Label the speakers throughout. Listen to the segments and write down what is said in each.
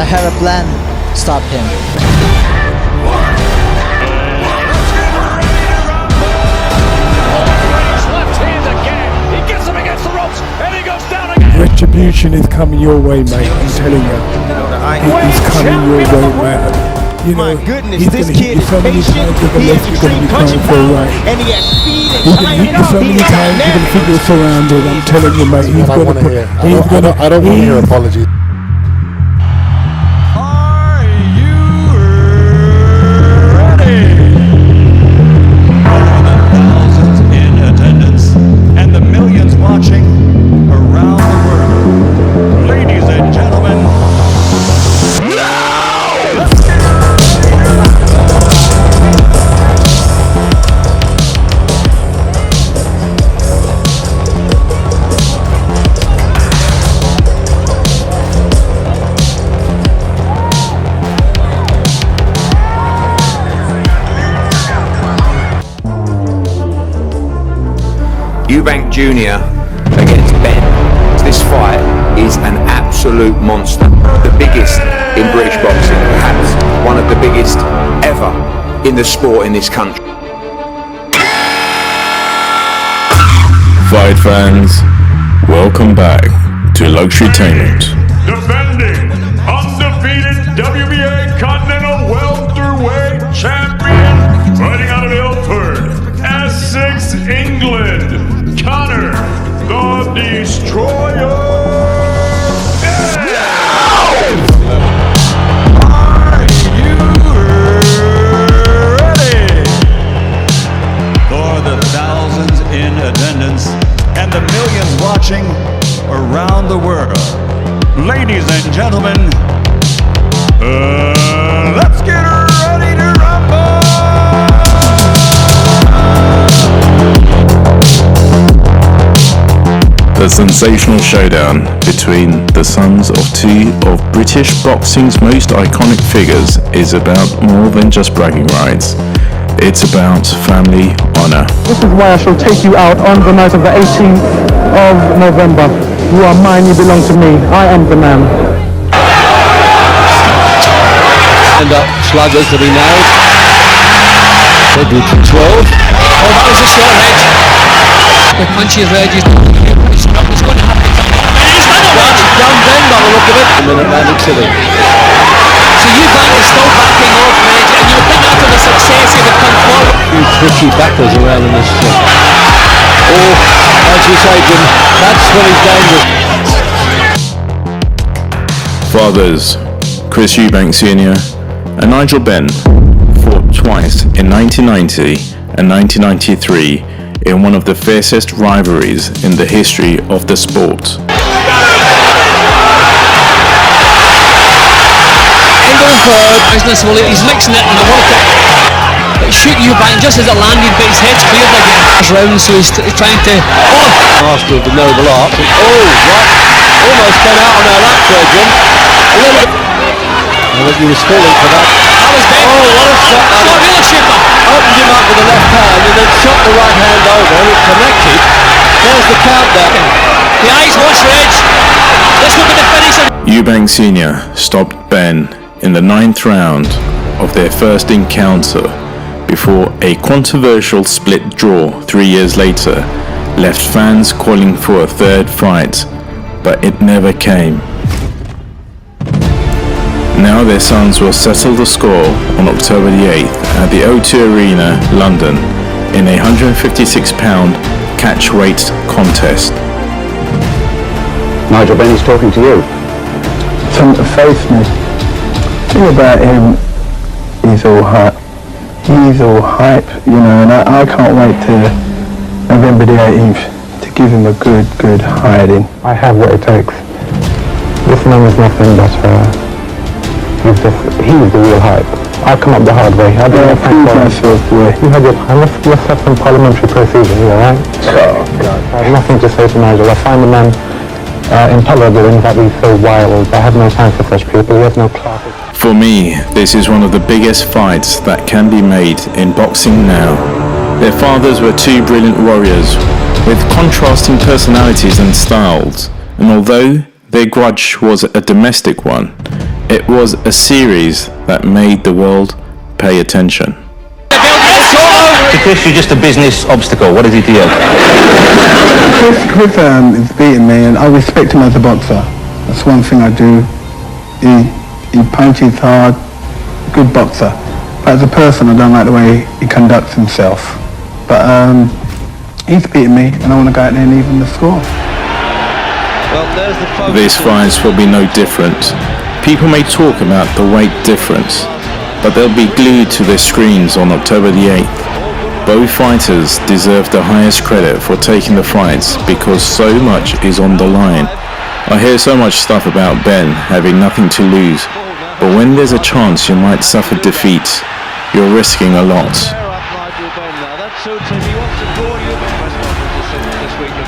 Speaker 1: I have a plan. Stop him.
Speaker 2: Retribution is coming your way, mate. I'm telling you. It is coming your way, man. You know,
Speaker 3: my goodness,
Speaker 2: he's
Speaker 3: this
Speaker 2: gonna hit
Speaker 3: kid
Speaker 2: you
Speaker 3: is
Speaker 2: so many
Speaker 3: patient.
Speaker 2: times with the
Speaker 3: He
Speaker 2: left,
Speaker 3: has
Speaker 2: you're gonna
Speaker 3: extreme
Speaker 2: be crying
Speaker 3: punching
Speaker 2: for a
Speaker 3: power,
Speaker 2: right.
Speaker 3: and he has speed and
Speaker 2: He's gonna
Speaker 3: timing.
Speaker 2: hit you so many times, you're gonna think you're surrounded. I'm telling you, mate. He's gonna put.
Speaker 4: I don't want to hear apologies.
Speaker 5: Are you ready? For the thousands in attendance and the millions watching around the world, ladies and gentlemen,
Speaker 6: Eubank Jr. against Ben. This fight is an absolute monster. The biggest in British boxing, perhaps one of the biggest ever in the sport in this country.
Speaker 7: Fight fans, welcome back to EGGciting.
Speaker 8: Defending undefeated WBA Continental Welterweight Champion, fighting out of Ilford, Essex, England, Conor, the Destroyer.
Speaker 5: are you ready? For the thousands in attendance and the millions watching around the world, ladies and gentlemen, let's get ready to rumble!
Speaker 7: The sensational showdown between the sons of two of British boxing's most iconic figures is about more than just bragging rights. It's about family honour.
Speaker 9: This is why I shall take you out on the night of the 18th of November. You are mine, you belong to me. I am the man.
Speaker 10: Stand up sluggers to be nailed. Frederick from 12. Oh, that was a short hedge. The punches edges. It's going to happen. He's done it. Down Ben by the look of it. And then Atlantic City. So Eubank is still backing off Reg, and you would think after the success he would come forward. Few tricky backers around in this. As you say, Jim, that's when he's dangerous.
Speaker 7: Fathers, Chris Eubank Sr. and Nigel Benn fought twice in 1990 and 1993 in one of the fiercest rivalries in the history of the sport.
Speaker 10: Business, well, he's mixing it and the work it shoot Eubank just as it landed, but his head's cleared again. It's round, so he's trying to. Master of the noble art. Right. Almost came out on our lap there, Jim. A little bit. I think he was falling for that. That was Ben. Oh, what a shot. Shot really super. Opened him up with the left hand and then shot the right hand over and it connected. There's the count there. The eyes watch Reg. This will be the finisher.
Speaker 7: Eubank Sr. stopped Ben in the 9th round of their first encounter before a controversial split draw 3 years later left fans calling for a third fight, but it never came. Now their sons will settle the score on October the 8th at the O2 Arena, London, in a £156 catchweight contest.
Speaker 9: Nigel Benn is talking to you. Some faith, mate. The thing about him, he's all hype. He's all hype, you know, and I can't wait to November the 18th to give him a good hiding. I have what it takes. This man is nothing but he's the real hype. I've come up the hard way. I don't know if myself the way. You had your time. Let's have some parliamentary procedure, you alright? Oh, God. I have nothing to say to Nigel. I find the man intolerable in that he's so wild. I have no time for such people. He has no class.
Speaker 7: For me, this is one of the biggest fights that can be made in boxing now. Their fathers were two brilliant warriors with contrasting personalities and styles, and although their grudge was a domestic one, It was a series that made the world pay attention.
Speaker 3: To Chris, you're just a business obstacle. What is he to you?
Speaker 9: Chris is beating me, and I respect him as a boxer. That's one thing I do. He punches hard, good boxer. But as a person, I don't like the way he conducts himself. But he's beating me, and I want to go out there and even the score.
Speaker 7: These fights will be no different. People may talk about the weight difference, but they'll be glued to their screens on October the 8th. Both fighters deserve the highest credit for taking the fights because so much is on the line. I hear so much stuff about Ben having nothing to lose, but when there's a chance you might suffer defeat, you're risking a lot.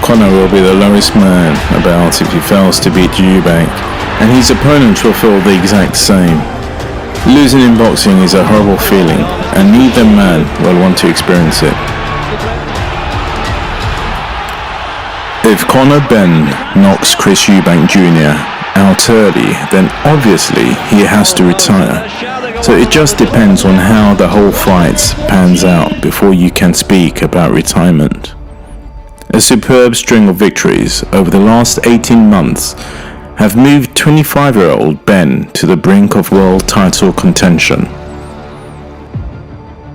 Speaker 7: Conor will be the lowest man about if he fails to beat Eubank, and his opponent will feel the exact same. Losing in boxing is a horrible feeling, and neither man will want to experience it. If Conor Benn knocks Chris Eubank Jr. out early, then obviously he has to retire. So it just depends on how the whole fight pans out before you can speak about retirement. A superb string of victories over the last 18 months have moved 25-year-old Ben to the brink of world title contention.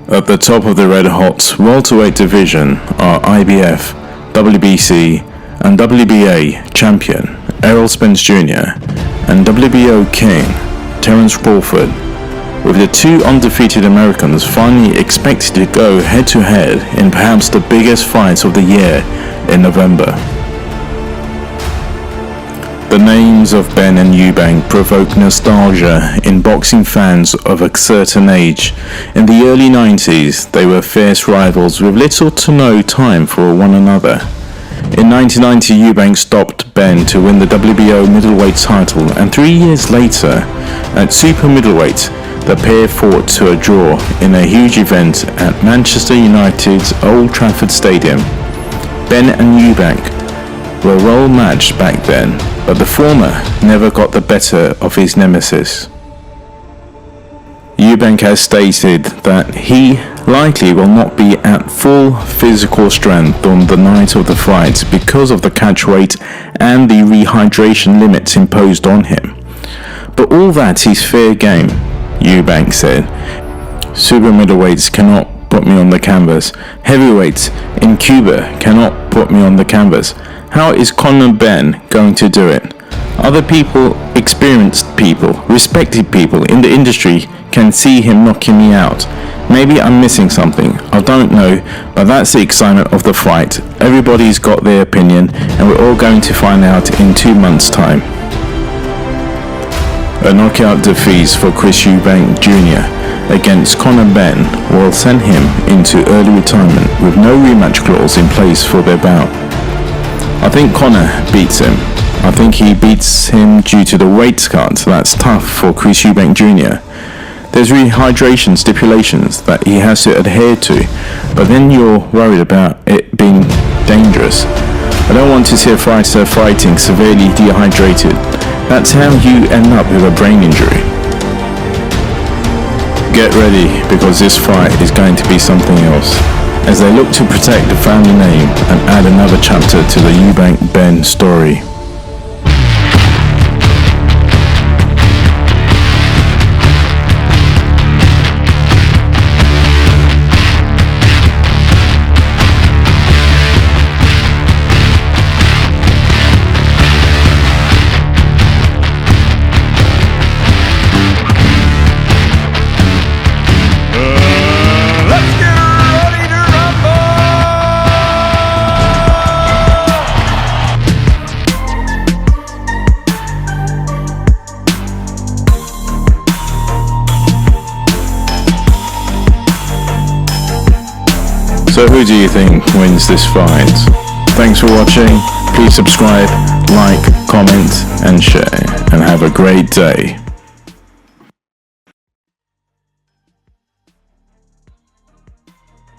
Speaker 7: At the top of the red-hot welterweight division are IBF, WBC and WBA champion Errol Spence Jr. and WBO king Terence Crawford, with the two undefeated Americans finally expected to go head-to-head in perhaps the biggest fight of the year in November. The names of Ben and Eubank provoke nostalgia in boxing fans of a certain age. In the early 90s, they were fierce rivals with little to no time for one another. In 1990, Eubank stopped Ben to win the WBO middleweight title, and 3 years later, at super middleweight, the pair fought to a draw in a huge event at Manchester United's Old Trafford Stadium. Ben and Eubank were well matched back then, but the former never got the better of his nemesis. Eubank has stated that he likely will not be at full physical strength on the night of the fight because of the catch weight and the rehydration limits imposed on him. But all that is fair game, Eubank said. Super middleweights cannot put me on the canvas. Heavyweights in Cuba cannot put me on the canvas. How is Conor Benn going to do it? Other people, experienced people, respected people in the industry can see him knocking me out. Maybe I'm missing something, I don't know, but that's the excitement of the fight. Everybody's got their opinion, and we're all going to find out in 2 months' time. A knockout defeat for Chris Eubank Jr. against Conor Benn will send him into early retirement with no rematch clause in place for their bout. I think Conor beats him. I think he beats him due to the weight cut that's tough for Chris Eubank Jr. There's rehydration stipulations that he has to adhere to, but then you're worried about it being dangerous. I don't want to see a fighter fighting severely dehydrated. That's how you end up with a brain injury. Get ready, because this fight is going to be something else, as they look to protect the family name and add another chapter to the Eubank Benn story. So who do you think wins this fight? Thanks for watching. Please subscribe, like, comment and share, and have a great day.